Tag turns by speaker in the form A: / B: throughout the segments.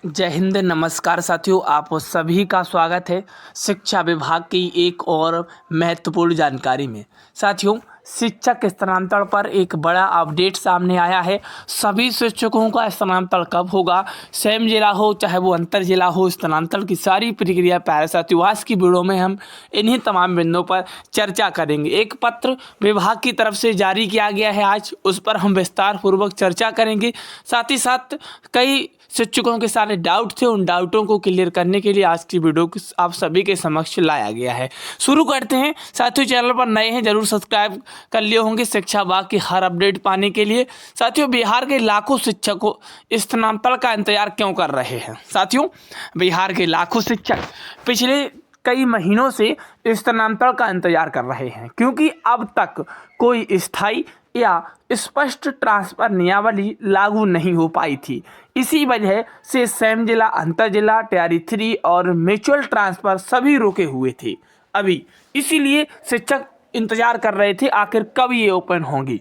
A: जय हिंद, नमस्कार साथियों। आप सभी का स्वागत है शिक्षा विभाग की एक और महत्वपूर्ण जानकारी में। साथियों, शिक्षक स्थानांतरण पर एक बड़ा अपडेट सामने आया है। सभी शिक्षकों का स्थानांतरण कब होगा, सेम जिला हो चाहे वो अंतर जिला हो, स्थानांतरण की सारी प्रक्रिया प्यारे साथियों आज की वीडियो में हम इन्हीं तमाम बिंदुओं पर चर्चा करेंगे। एक पत्र विभाग की तरफ से जारी किया गया है आज, उस पर हम विस्तार पूर्वक चर्चा करेंगे। साथ ही साथ कई शिक्षकों के सारे डाउट थे, उन डाउटों को क्लियर करने के लिए आज की वीडियो आप सभी के समक्ष लाया गया है। शुरू करते हैं। साथियों, चैनल पर नए हैं जरूर सब्सक्राइब कर लिए होंगे शिक्षा विभाग की हर अपडेट पाने के लिए। साथियों, बिहार के लाखों शिक्षकों स्थानांतरण का इंतजार क्यों कर रहे हैं? साथियों, बिहार के लाखों शिक्षक पिछले कई महीनों से स्थानांतरण का इंतजार कर रहे हैं, क्योंकि अब तक कोई स्थायी या स्पष्ट ट्रांसफर नियमावली लागू नहीं हो पाई थी। इसी वजह से सेम जिला, अंतर जिला, टियर 3 और म्यूचुअल ट्रांसफर सभी रुके हुए थे। अभी इसीलिए शिक्षक इंतजार कर रहे थे आखिर कब ये ओपन होंगी।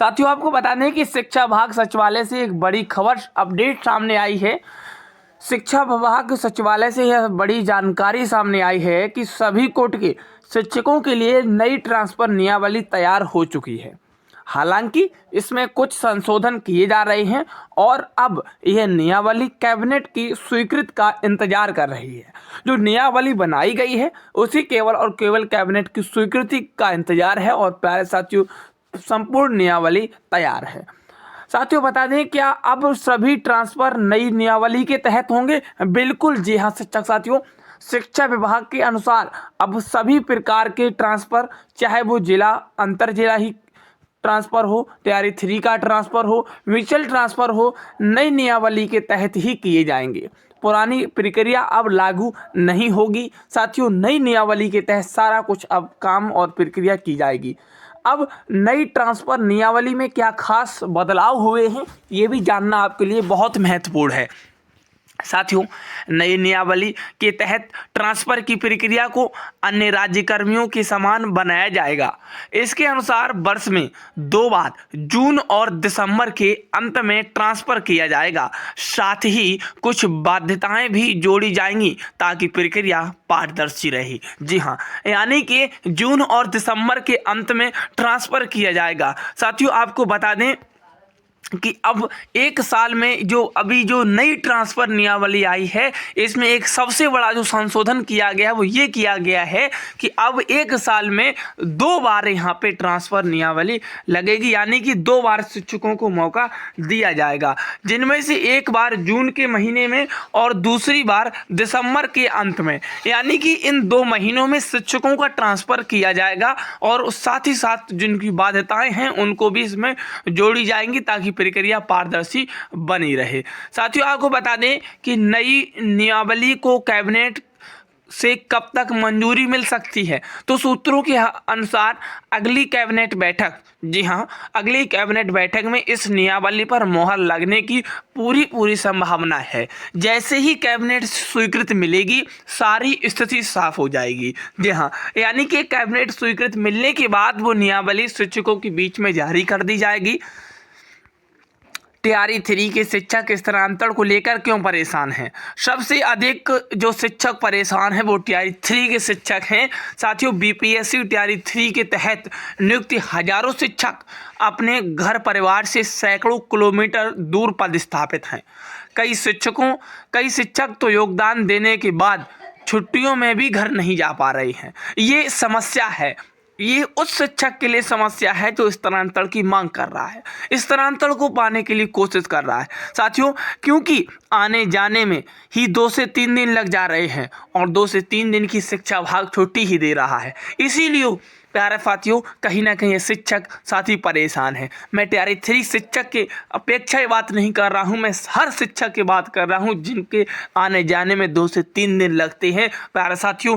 A: साथियों, आपको बता दें कि शिक्षा विभाग सचिवालय से एक बड़ी खबर अपडेट सामने आई है। शिक्षा विभाग सचिवालय से यह बड़ी जानकारी सामने आई है कि सभी कोट के शिक्षकों के लिए नई ट्रांसफर नियमावली तैयार हो चुकी है। हालांकि इसमें कुछ संशोधन किए जा रहे हैं और अब यह नियमावली कैबिनेट की स्वीकृति का इंतजार कर रही है। जो नियमावली बनाई गई है उसी केवल और केवल कैबिनेट की स्वीकृति का इंतजार है और प्यारे साथियों संपूर्ण नियमावली तैयार है। साथियों, बता दें क्या अब सभी ट्रांसफर नई नियमावली के तहत होंगे? बिल्कुल जी हाँ शिक्षक साथियों, शिक्षा विभाग के अनुसार अब सभी प्रकार के ट्रांसफर, चाहे वो जिला अंतर जिला ही ट्रांसफर हो, टियर 3 का ट्रांसफर हो, म्यूचुअल ट्रांसफर हो, नई नियमावली के तहत ही किए जाएंगे। पुरानी प्रक्रिया अब लागू नहीं होगी। साथियों, नई नियमावली के तहत सारा कुछ अब काम और प्रक्रिया की जाएगी। अब नई ट्रांसफर नियमावली में क्या खास बदलाव हुए हैं, ये भी जानना आपके लिए बहुत महत्वपूर्ण है। साथियों, नई नियमावली के तहत ट्रांसफर की प्रक्रिया को अन्य राज्य कर्मियों के समान बनाया जाएगा। इसके अनुसार वर्ष में 2 बार जून और दिसंबर के अंत में ट्रांसफर किया जाएगा। साथ ही कुछ बाध्यताएं भी जोड़ी जाएंगी ताकि प्रक्रिया पारदर्शी रहे। जी हाँ, यानी कि जून और दिसंबर के अंत में ट्रांसफर किया जाएगा। साथियों, आपको बता दें कि अब एक साल में जो नई ट्रांसफर नियमावली आई है, इसमें एक सबसे बड़ा जो संशोधन किया गया है वो ये किया गया है कि अब एक साल में 2 बार यहाँ पे ट्रांसफर नियमावली लगेगी, यानी कि 2 बार शिक्षकों को मौका दिया जाएगा, जिनमें से एक बार जून के महीने में और दूसरी बार दिसंबर के अंत में। यानी कि इन 2 महीनों में शिक्षकों का ट्रांसफर किया जाएगा और साथ ही साथ जिनकी बाध्यताएं हैं उनको भी इसमें जोड़ी जाएंगी ताकि प्रक्रिया पारदर्शी बनी रहे। साथियों, आपको बता दें कि नई नियमावली को कैबिनेट से कब तक मंजूरी मिल सकती है, तो सूत्रों के अनुसार अगली कैबिनेट बैठक, जी हाँ अगली कैबिनेट बैठक में इस नियमावली पर मोहर लगने की पूरी संभावना है। जैसे ही कैबिनेट स्वीकृति मिलेगी सारी स्थिति साफ हो जाएगी। जी हाँ, यानी कि कैबिनेट स्वीकृति मिलने के बाद वो नियमावली शिक्षकों के बीच में जारी कर दी जाएगी। टियर 3 के शिक्षक स्थानांतरण को लेकर क्यों परेशान हैं? सबसे अधिक जो शिक्षक परेशान हैं वो टियर 3 के शिक्षक हैं। साथियों, बीपीएससी टियर 3 के तहत नियुक्त हजारों शिक्षक अपने घर परिवार से सैकड़ों किलोमीटर दूर पदस्थापित हैं। कई शिक्षक तो योगदान देने के बाद छुट्टियों में भी घर नहीं जा पा रहे हैं। ये समस्या है, ये उस शिक्षक के लिए समस्या है जो स्थानांतरण की मांग कर रहा है, स्थानांतरण को पाने के लिए कोशिश कर रहा है। साथियों, क्योंकि आने जाने में ही 2 से 3 दिन लग जा रहे हैं और 2 से 3 दिन की शिक्षा विभाग छुट्टी ही दे रहा है, इसीलिए प्यारे साथियों कहीं ना कहीं शिक्षक साथी परेशान है। मैं टियर 3 शिक्षक के अपेक्षा ही बात नहीं कर रहा हूँ, मैं हर शिक्षक की बात कर रहा हूँ जिनके आने जाने में 2 से 3 दिन लगते हैं। प्यारे साथियों,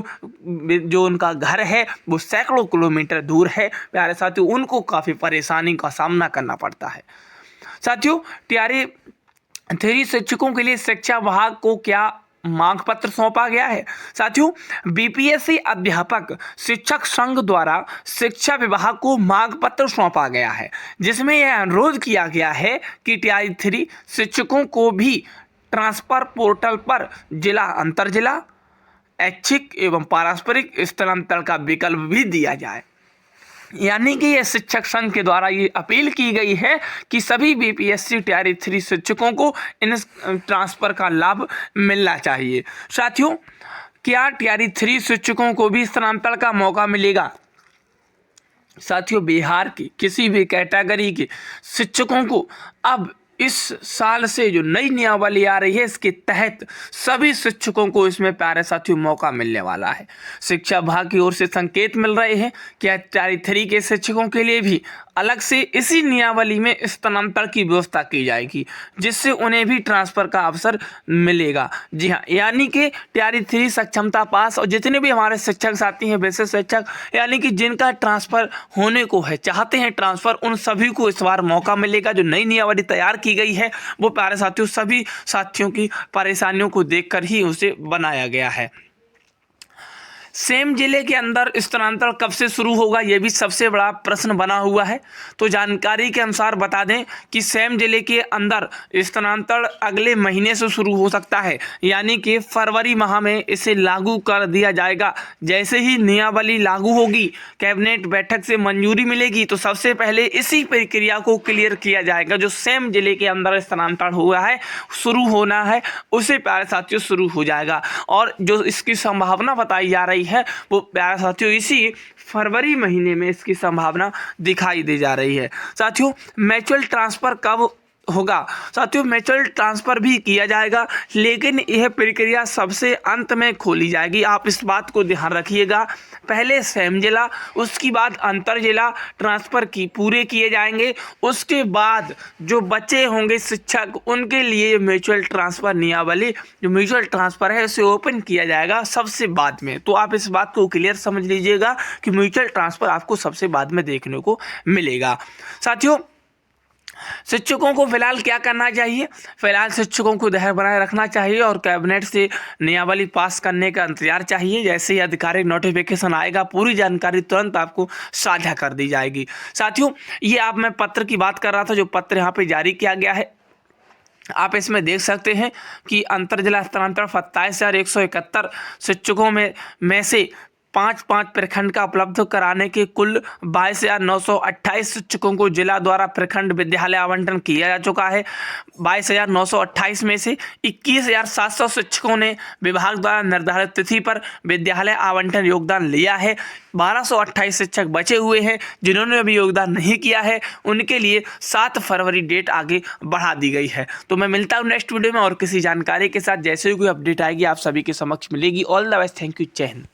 A: जो उनका घर है वो सैकड़ों किलोमीटर दूर है। प्यारे साथियों, उनको काफ़ी परेशानी का सामना करना पड़ता है। साथियों, टियर 3 शिक्षकों के लिए शिक्षा विभाग को क्या मांग पत्र सौंपा गया है? साथियों, बीपीएससी अध्यापक शिक्षक संघ द्वारा शिक्षा विभाग को मांग पत्र सौंपा गया है, जिसमें यह अनुरोध किया गया है कि टियर 3 शिक्षकों को भी ट्रांसफर पोर्टल पर जिला, अंतर जिला, ऐच्छिक एवं पारस्परिक स्थानांतरण का विकल्प भी दिया जाए। यानी कि ये शिक्षक संघ के द्वारा ये अपील की गई है कि सभी बीपीएससी टियर 3 शिक्षकों को इन ट्रांसफर का लाभ मिलना चाहिए। साथियों, क्या टियर 3 शिक्षकों को भी स्थानांतरण का मौका मिलेगा? साथियों, बिहार की किसी भी कैटेगरी के शिक्षकों को अब इस साल से जो नई नियमावली आ रही है, इसके तहत सभी शिक्षकों को इसमें प्यारे साथियों मौका मिलने वाला है। शिक्षा विभाग की ओर से संकेत मिल रहे हैं कि टियर 3 के शिक्षकों के लिए भी अलग से इसी नियमावली में स्थानांतरण की व्यवस्था की जाएगी, जिससे उन्हें भी ट्रांसफर का अवसर मिलेगा। जी हाँ, यानी कि टियर 3 सक्षमता पास और जितने भी हमारे शिक्षक साथी हैं, विशेष शिक्षक, यानी कि जिनका ट्रांसफर होने को है, चाहते हैं ट्रांसफर, उन सभी को इस बार मौका मिलेगा। जो नई नियमावली तैयार की गई है वो प्यारे साथियों सभी साथियों की परेशानियों को देखकर ही उसे बनाया गया है। सेम जिले के अंदर स्थानांतरण कब से शुरू होगा, यह भी सबसे बड़ा प्रश्न बना हुआ है। तो जानकारी के अनुसार बता दें कि सेम जिले के अंदर स्थानांतरण अगले महीने से शुरू हो सकता है, यानी कि फरवरी माह में इसे लागू कर दिया जाएगा। जैसे ही नियमावली लागू होगी, कैबिनेट बैठक से मंजूरी मिलेगी, तो सबसे पहले इसी प्रक्रिया को क्लियर किया जाएगा। जो सेम जिले के अंदर स्थानांतरण हुआ है, शुरू होना है, उसे प्यारे साथियों शुरू हो जाएगा। और जो इसकी संभावना बताई जा रही है वो प्यारे साथियों इसी फरवरी महीने में इसकी संभावना दिखाई दे जा रही है। साथियों, म्यूचुअल ट्रांसफर कब होगा? साथियों, म्यूचुअल ट्रांसफर भी किया जाएगा, लेकिन यह प्रक्रिया सबसे अंत में खोली जाएगी। आप इस बात को ध्यान रखिएगा। पहले सेम जिला, उसके बाद अंतर जिला ट्रांसफर की पूरे किए जाएंगे। उसके बाद जो बचे होंगे शिक्षक, उनके लिए म्यूचुअल ट्रांसफर नियमावली, जो म्यूचुअल ट्रांसफर है, उसे ओपन किया जाएगा सबसे बाद में। तो आप इस बात को क्लियर समझ लीजिएगा कि म्यूचुअल ट्रांसफर आपको सबसे बाद में देखने को मिलेगा। साथियों, शिक्षकों को फिलहाल क्या करना चाहिए? फिलहाल शिक्षकों को धैर्य बनाए रखना चाहिए और कैबिनेट से नियमावली पास करने का इंतजार चाहिए। जैसे ही आधिकारिक नोटिफिकेशन आएगा, पूरी जानकारी तुरंत आपको साझा कर दी जाएगी। साथियों, ये आप मैं पत्र की बात कर रहा था, जो पत्र यहाँ पे जारी किया गया है, आप इसमें देख सकते हैं कि अंतर जिला स्थानांतरण 27,171 शिक्षकों में से 5-5 प्रखंड का उपलब्ध कराने के कुल 22,928 शिक्षकों को जिला द्वारा प्रखंड विद्यालय आवंटन किया जा चुका है। 22,928 में से 21,700 शिक्षकों ने विभाग द्वारा निर्धारित तिथि पर विद्यालय आवंटन योगदान लिया है। 1,228 शिक्षक बचे हुए हैं जिन्होंने अभी योगदान नहीं किया है, उनके लिए 7 फरवरी डेट आगे बढ़ा दी गई है। तो मैं मिलता हूँ नेक्स्ट वीडियो में और किसी जानकारी के साथ। जैसे ही कोई अपडेट आएगी आप सभी के समक्ष मिलेगी। All the best, thank you, जय हिंद।